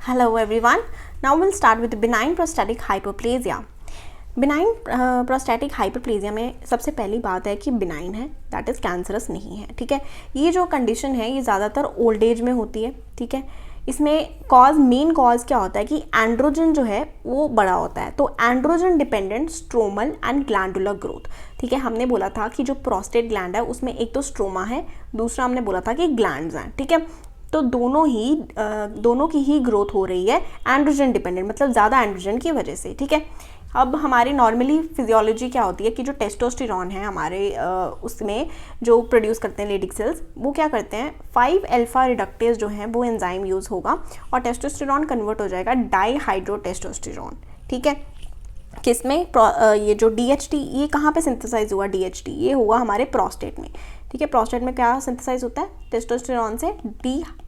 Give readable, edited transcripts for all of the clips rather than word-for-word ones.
Hello everyone. Now we'll start with benign prostatic hyperplasia. Benign prostatic hyperplasia में सबसे पहली बात है कि benign है, that is cancerous नहीं है. ठीक है, ये जो कंडीशन है ये ज़्यादातर ओल्ड एज में होती है. ठीक है, इसमें मेन कॉज क्या होता है कि एंड्रोजन जो है वो बड़ा होता है. तो androgen dependent stromal and glandular growth. ठीक है, हमने बोला था कि जो प्रोस्टेट ग्लैंड है उसमें एक तो स्ट्रोमा है, दूसरा हमने बोला था कि ग्लैंड्स हैं. ठीक है, तो दोनों की ही ग्रोथ हो रही है एंड्रोजन डिपेंडेंट, मतलब ज़्यादा एंड्रोजन की वजह से. ठीक है, अब हमारी नॉर्मली फिजियोलॉजी क्या होती है कि जो टेस्टोस्टेरॉन है हमारे उसमें जो प्रोड्यूस करते हैं लेडिक सेल्स, वो क्या करते हैं 5 अल्फा रिडक्टेज जो हैं वो एंजाइम यूज़ होगा और टेस्टोस्टेरॉन कन्वर्ट हो जाएगा डाईहाइड्रोटेस्टोस्टेरॉन. ठीक है, किसमें ये जो DHT ये कहाँ पे सिंथेसाइज हुआ? DHT ये हुआ हमारे प्रोस्टेट में. ठीक है, प्रोस्टेट में क्या सिंथेसाइज होता है? टेस्टोस्टेरॉन से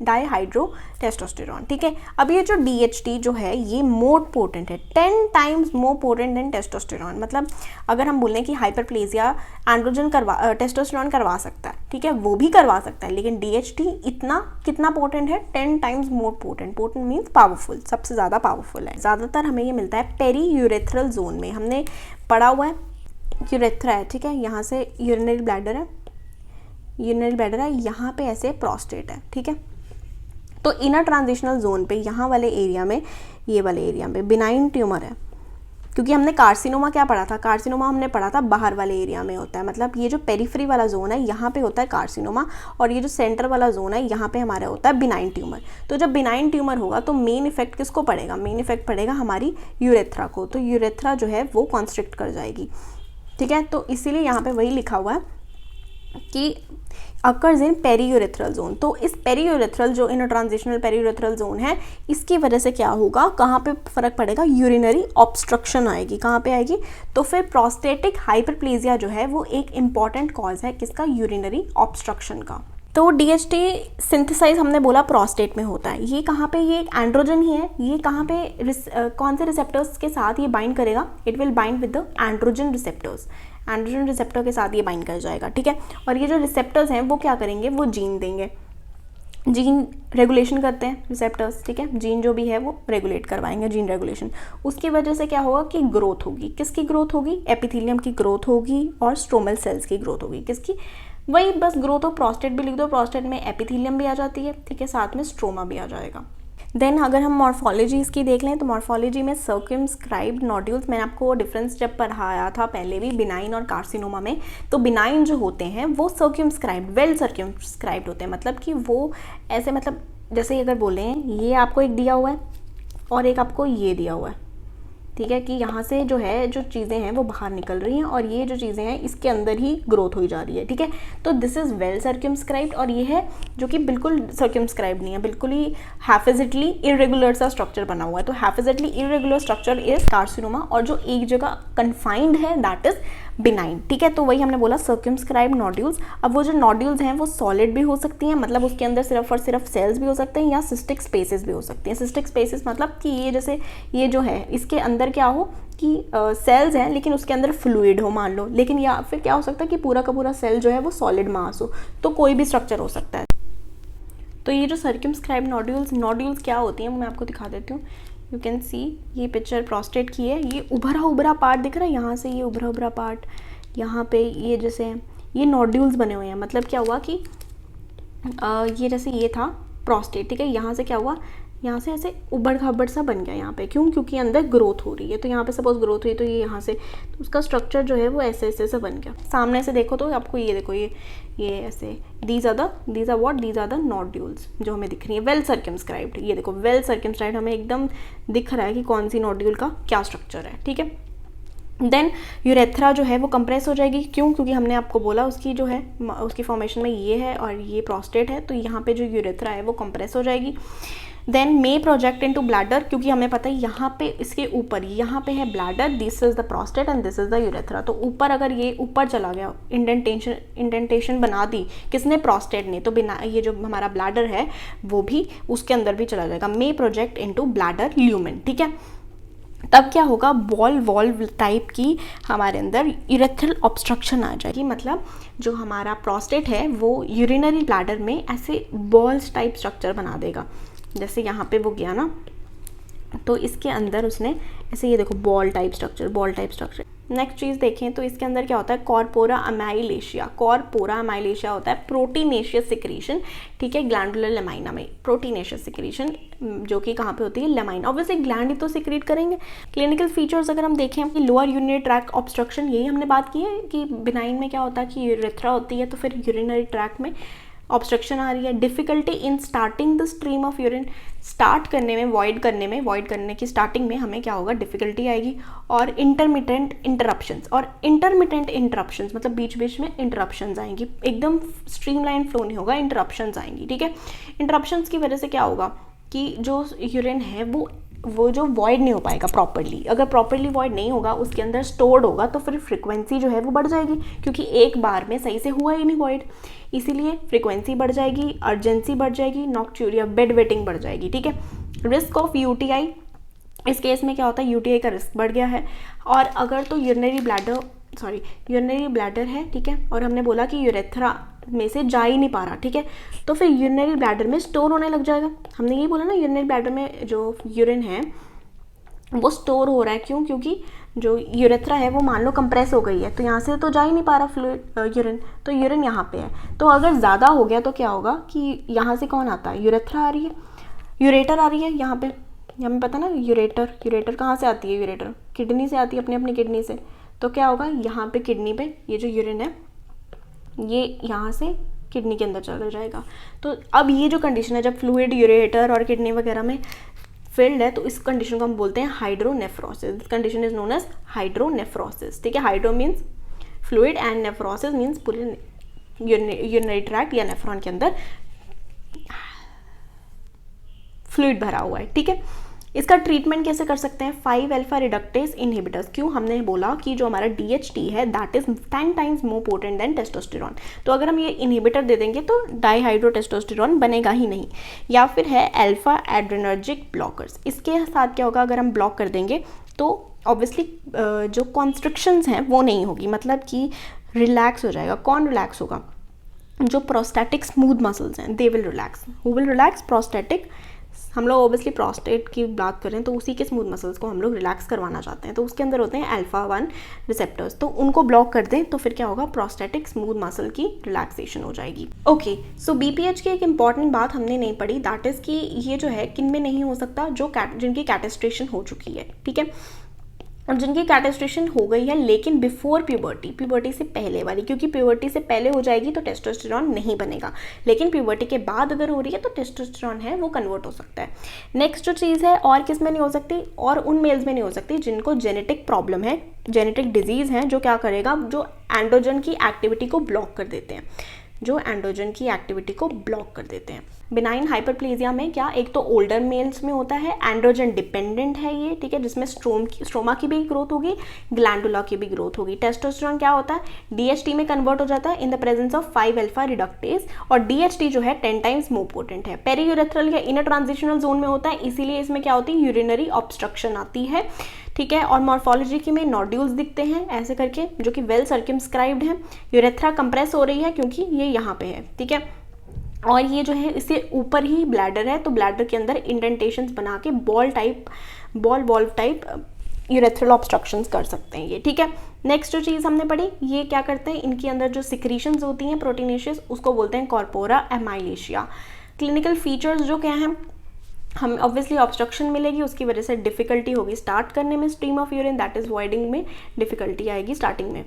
डाईहाइड्रोटेस्टोस्टेरॉन. ठीक है, अब ये जो DHT जो है ये मोर पोटेंट है, 10 times more potent then testosterone. मतलब अगर हम बोलें कि हाइपरप्लेजिया एंड्रोजन टेस्टोस्टेरॉन करवा सकता है, ठीक है वो भी करवा सकता है, लेकिन DHT कितना पोटेंट है? 10 times more potent. Potent means powerful, सबसे ज़्यादा पावरफुल है. ज़्यादातर हमें ये मिलता है पेरी यूरेथ्रल जोन में. हमने पढ़ा हुआ है यूरेथ्रा है. ठीक है, यहाँ से यूरिनरी ब्लैडर है, यहाँ पे ऐसे प्रोस्टेट है. ठीक है, तो इनर ट्रांजिशनल जोन पे यहाँ वाले एरिया में, ये वाले एरिया में बिनाइन ट्यूमर है. क्योंकि हमने कार्सिनोमा क्या पढ़ा था? कार्सिनोमा हमने पढ़ा था बाहर वाले एरिया में होता है. मतलब ये जो पेरिफेरी वाला जोन है यहाँ पे होता है कार्सिनोमा, और ये जो सेंटर वाला जोन है यहाँ पे हमारा होता है बिनाइन ट्यूमर. तो जब बिनाइन ट्यूमर होगा तो मेन इफेक्ट किसको पड़ेगा? मेन इफेक्ट पड़ेगा हमारी यूरेथ्रा को. तो यूरेथ्रा जो है वो कॉन्स्ट्रिक्ट कर जाएगी. ठीक है, तो इसीलिए यहाँ पे वही लिखा हुआ है कि अकर्स इन पेरीयूरेथ्रल जोन. तो इस पेरीयूरेथ्रल जो इनर ट्रांजिशनल पेरीयूरेथ्रल जोन है इसकी वजह से क्या होगा, कहाँ पे फर्क पड़ेगा? यूरिनरी ऑब्स्ट्रक्शन आएगी. कहाँ पे आएगी? तो फिर प्रोस्टेटिक हाइपरप्लेजिया जो है वो एक इंपॉर्टेंट कॉज है किसका? यूरिनरी ऑब्स्ट्रक्शन का. तो DHT सिंथेसाइज हमने बोला प्रोस्टेट में होता है. ये कहाँ पे? ये एक एंड्रोजन ही है. ये कहाँ पे कौन से रिसेप्टर्स के साथ ये बाइंड करेगा? It will bind with the androgen receptors. Androgen receptor के साथ ये बाइंड कर जाएगा. ठीक है, और ये जो रिसेप्टर्स हैं वो क्या करेंगे? वो जीन देंगे. जीन रेगुलेशन करते हैं रिसेप्टर्स. ठीक है, जीन जो भी है वो रेगुलेट करवाएंगे, जीन रेगुलेशन. उसकी वजह से क्या होगा कि ग्रोथ होगी. किसकी ग्रोथ होगी? एपिथेलियम की ग्रोथ होगी और स्ट्रोमल सेल्स की ग्रोथ होगी. किसकी? वही बस ग्रोथ ऑफ प्रोस्टेट भी लिख दो. प्रोस्टेट में एपिथेलियम भी आ जाती है. ठीक है, साथ में स्ट्रोमा भी आ जाएगा. देन अगर हम मॉर्फोलॉजी इसकी देख लें तो मॉर्फोलॉजी में सर्कमस्क्राइब्ड नोड्यूल्स, मैंने आपको डिफरेंस जब पढ़ाया था पहले भी बिनाइन और कार्सिनोमा में, तो बिनाइन जो होते हैं वो सर्कमस्क्राइब्ड, वेल सर्कमस्क्राइब्ड होते हैं. मतलब कि वो ऐसे, मतलब जैसे अगर बोलें ये आपको एक दिया हुआ है और एक आपको ये दिया हुआ है. ठीक है, कि यहाँ से जो है जो चीज़ें हैं वो बाहर निकल रही हैं और ये जो चीज़ें हैं इसके अंदर ही ग्रोथ हो जा रही है. ठीक है, तो दिस इज़ वेल सर्कमस्क्राइब्ड. और ये है जो कि बिल्कुल सर्कमस्क्राइब्ड नहीं है, बिल्कुल ही हैफिजिटली इरेगुलर सा स्ट्रक्चर बना हुआ है. तो हैफिजिटली इरेगुलर स्ट्रक्चर इज कार्सिनोमा, और जो एक जगह कन्फाइंड है दैट इज बिनाइन. ठीक है, तो वही हमने बोला सर्कमस्क्राइब्ड नोड्यूल्स. अब वो जो नोड्यूल्स हैं वो सॉलिड भी हो सकती हैं, मतलब उसके अंदर सिर्फ और सिर्फ सेल्स भी हो सकते हैं, या सिस्टिक स्पेसेस भी हो सकती हैं. सिस्टिक स्पेसेस मतलब कि ये जैसे ये जो है इसके अंदर क्या हो कि सेल्स हैं लेकिन उसके अंदर फ्लूइड हो मान लो, लेकिन या फिर क्या हो सकता है कि पूरा का पूरा सेल जो है वो सॉलिड मास हो. तो कोई भी स्ट्रक्चर हो सकता है. तो ये जो सर्कमस्क्राइब्ड नोड्यूल्स क्या होती हैं वो मैं आपको दिखा देती हूँ. यू कैन सी, ये पिक्चर प्रोस्टेट की है. ये उभरा पार्ट दिख रहा है यहाँ से, ये उभरा पार्ट यहाँ पे, ये जैसे ये नोड्यूल्स बने हुए हैं. मतलब क्या हुआ कि ये जैसे ये था प्रोस्टेट. ठीक है, यहाँ से क्या हुआ, यहाँ से ऐसे उबड़ खाबड़ सा बन गया यहाँ पे. क्यों? क्योंकि अंदर ग्रोथ हो रही है. तो यहाँ पे सपोज ग्रोथ हुई तो ये यहाँ से, तो उसका स्ट्रक्चर जो है वो ऐसे ऐसे से बन गया. सामने से देखो तो आपको ये देखो, ये ऐसे दीज आर द नोड्यूल्स जो हमें दिख रही है वेल सर्कमस्क्राइब्ड. ये देखो वेल सर्कमस्क्राइब्ड, हमें एकदम दिख रहा है कि कौन सी नोड्यूल का क्या स्ट्रक्चर है. ठीक है, देन यूरेथ्रा जो है वो कंप्रेस हो जाएगी. क्यों? क्योंकि हमने आपको बोला उसकी जो है उसकी फॉर्मेशन में ये है और ये प्रोस्टेट है, तो यहाँ पे जो यूरेथ्रा है वो कंप्रेस हो जाएगी. देन मे प्रोजेक्ट इनटू ब्लैडर, क्योंकि हमें पता है यहाँ पे इसके ऊपर यहाँ पे है bladder, this is the prostate and this is the urethra. तो ऊपर अगर ये ऊपर चला गया, इंडेंटेशन बना दी किसने? प्रोस्टेट ने. तो बिना ये जो हमारा ब्लैडर है वो भी उसके अंदर भी चला जाएगा. मे प्रोजेक्ट इनटू ब्लैडर ल्यूमेन. ठीक है, तब क्या होगा? वॉल्व टाइप की हमारे अंदर यूरेथ्रल ऑब्स्ट्रक्शन आ जाएगी. मतलब जो हमारा प्रोस्टेट है वो यूरिनरी ब्लैडर में ऐसे बॉल्स टाइप स्ट्रक्चर बना देगा. जैसे यहाँ पे वो गया ना, तो इसके अंदर उसने ऐसे ये देखो बॉल टाइप स्ट्रक्चर। नेक्स्ट चीज़ देखें तो इसके अंदर क्या होता है, कॉर्पोरा अमाइलेशिया होता है प्रोटीनेशियस सिक्रीशन, ठीक है, ग्लैंडुलर लेमाइना में प्रोटीनेशियस सिक्रीशन जो कि कहाँ पे होती है, लेमाइन। ऑब्वियसली ग्लैंड ही तो सिक्रीट करेंगे। क्लिनिकल फीचर्स अगर हम देखें कि लोअर यूरिनरी ट्रैक्ट ऑब्स्ट्रक्शन, यही हमने बात की है कि बिनाइन में क्या होता है कि यूरेथ्रा होती है तो फिर यूरिनरी ट्रैक्ट में ऑब्स्ट्रक्शन आ रही है। Difficulty in starting the stream of urine, start करने में, वॉइड करने की स्टार्टिंग में हमें क्या होगा, डिफिकल्टी आएगी। और इंटरमिटेंट इंटरप्शंस मतलब बीच बीच में इंटरप्शंस आएंगी, एकदम स्ट्रीमलाइन फ्लो नहीं होगा, इंटरप्शंस आएंगी, ठीक है। इंटरप्शंस की वजह से क्या होगा कि जो यूरिन है वो जो वॉइड नहीं हो पाएगा प्रॉपरली। अगर प्रॉपरली वॉइड नहीं होगा, उसके अंदर स्टोर्ड होगा, तो फिर फ्रिक्वेंसी जो है वो बढ़ जाएगी, क्योंकि एक बार में सही से हुआ ही नहीं वॉइड, इसीलिए फ्रिक्वेंसी बढ़ जाएगी, अर्जेंसी बढ़ जाएगी, नॉक्ट्यूरिया, बेड वेटिंग बढ़ जाएगी, ठीक है। रिस्क ऑफ यूटीआई, इस केस में क्या होता है, यूटीआई का रिस्क बढ़ गया है। और अगर तो यूरिनरी ब्लैडर है, ठीक है, और हमने बोला कि यूरेथ्रा में से जा ही नहीं पा रहा, ठीक है, तो फिर यूरिनरी ब्लैडर में स्टोर होने लग जाएगा। हमने यही बोला ना, यूरिनरी ब्लैडर में जो यूरिन है वो स्टोर हो रहा है, क्यों, क्योंकि जो यूरेथ्रा है वो मान लो कंप्रेस हो गई है, तो यहाँ से तो जा ही नहीं पा रहा फ्लूइड यूरिन, तो यूरिन यहाँ पे है। तो अगर ज़्यादा हो गया तो क्या होगा कि यहाँ से कौन आता है, यूरेथ्रा आ रही है, यूरेटर आ रही है यहाँ पे, हमें पता ना यूरेटर कहाँ से आती है, यूरेटर किडनी से आती है, अपनी किडनी से। तो क्या होगा, यहाँ पे किडनी पे ये जो यूरिन है ये यहाँ से किडनी के अंदर चला जाएगा। तो अब ये जो कंडीशन है, जब फ्लूइड यूरेटर और किडनी वगैरह में फिल्ड है, तो इस कंडीशन को हम बोलते हैं hydronephrosis. This condition is known as hydronephrosis, ठीक है। Hydro means fluid and nephrosis means पूरे यूरिनरी ट्रैक्ट या नेफ्रॉन के अंदर फ्लूइड भरा हुआ है, ठीक है। इसका ट्रीटमेंट कैसे कर सकते हैं, 5 अल्फा रिडक्टेज इनहिबिटर्स। क्यों, हमने बोला कि जो हमारा DHT है that is 10 times more potent then testosterone, तो अगर हम ये इनहिबिटर दे देंगे तो डाईहाइड्रोटेस्टोस्टेरॉन बनेगा ही नहीं। या फिर है अल्फा एड्रेनर्जिक ब्लॉकर्स, इसके साथ क्या होगा, अगर हम ब्लॉक कर देंगे तो ऑब्वियसली जो कॉन्स्ट्रिक्शंस हैं वो नहीं होगी, मतलब कि रिलैक्स हो जाएगा। कौन रिलैक्स होगा, जो प्रोस्टैटिक स्मूथ मसल्स हैं they will relax. Who will relax, prostatic, हम लोग ऑब्वियसली प्रोस्टेट की बात करें तो उसी के स्मूथ मसल्स को हम लोग रिलैक्स करवाना चाहते हैं, तो उसके अंदर होते हैं अल्फा 1 रिसेप्टर्स, तो उनको ब्लॉक कर दें तो फिर क्या होगा, प्रोस्टेटिक स्मूथ मसल की रिलैक्सेशन हो जाएगी। ओके, सो BPH की एक इंपॉर्टेंट बात हमने नहीं पढ़ी, दैट इज़ कि ये जो है किन में नहीं हो सकता, जो जिनकी कैटेस्ट्रेशन हो चुकी है, ठीक है। अब जिनकी कैटेस्ट्रेशन हो गई है लेकिन बिफोर प्यूबर्टी से पहले वाली, क्योंकि प्यूबर्टी से पहले हो जाएगी तो टेस्टोस्टेरॉन नहीं बनेगा, लेकिन प्यूबर्टी के बाद अगर हो रही है तो टेस्टोस्टेरॉन है वो कन्वर्ट हो सकता है। नेक्स्ट जो चीज़ है, और किस में नहीं हो सकती, और उन मेल्स में नहीं हो सकती जिनको जेनेटिक प्रॉब्लम है, जेनेटिक डिजीज़ है, जो क्या करेगा, जो एंड्रोजन की एक्टिविटी को ब्लॉक कर देते हैं, बिनाइन हाइपरप्लेजिया में क्या, एक तो ओल्डर मेल्स में होता है, एंड्रोजन डिपेंडेंट है ये, ठीक है, जिसमें स्ट्रोमा की भी ग्रोथ होगी, ग्लैंडुला की भी ग्रोथ होगी। टेस्टोस्टेरॉन क्या होता है, DHT में कन्वर्ट हो जाता है in the presence of 5 alpha reductase, और DHT जो है 10 टाइम्स मोर पोटेंट है। पेरीयूरेथ्रल या इनर ट्रांजिशनल जोन में होता है, इसीलिए इसमें क्या होती है, यूरिनरी ऑब्स्ट्रक्शन आती है, ठीक है। और मॉर्फोलॉजी की में नोड्यूल्स दिखते हैं ऐसे करके, जो कि वेल सर्कमस्क्राइब्ड है। यूरेथ्रा कंप्रेस हो रही है क्योंकि ये यहाँ पे है, ठीक है, और ये जो है इससे ऊपर ही ब्लैडर है, तो ब्लैडर के अंदर इंडेंटेशंस बना के ball valve type urethral obstructions कर सकते हैं ये, ठीक है। नेक्स्ट जो चीज़ हमने पढ़ी, ये क्या करते हैं, इनके अंदर जो सिक्रीशंस होती हैं प्रोटीनेशियस, उसको बोलते हैं कॉर्पोरा अमाइलेशिया। क्लिनिकल फीचर्स जो क्या हैं, हम ऑब्वियसली ऑब्स्ट्रक्शन मिलेगी, उसकी वजह से डिफिकल्टी होगी स्टार्ट करने में stream of urine, that is voiding में डिफिकल्टी आएगी स्टार्टिंग में,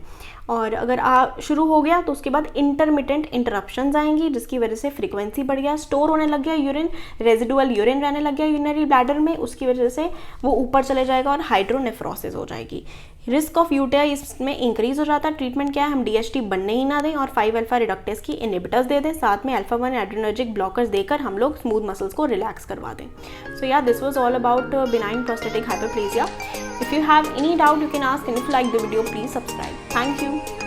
और अगर शुरू हो गया तो उसके बाद इंटरमिटेंट इंटरप्शंस आएंगी, जिसकी वजह से फ्रीक्वेंसी बढ़ गया, स्टोर होने लग गया यूरिन, रेजिडुअल यूरिन रहने लग गया यूरिनरी ब्लैडर में, उसकी वजह से वो ऊपर चले जाएगा और हाइड्रोनेफ्रोसिस हो जाएगी। रिस्क ऑफ यूटीआई इसमें इंक्रीज हो जाता है। ट्रीटमेंट क्या है, हम DHT बनने ही ना दें और 5 अल्फा रिडक्टेज की इनहिबिटर्स दे दें, साथ में अल्फा 1 एड्रेनर्जिक ब्लॉकर्स देकर हम लोग स्मूथ मसल्स को रिलैक्स करवा दें। सो या this was all about benign prostatic hyperplasia. If you have any doubt you can ask, and if you like the video please subscribe. Thank you.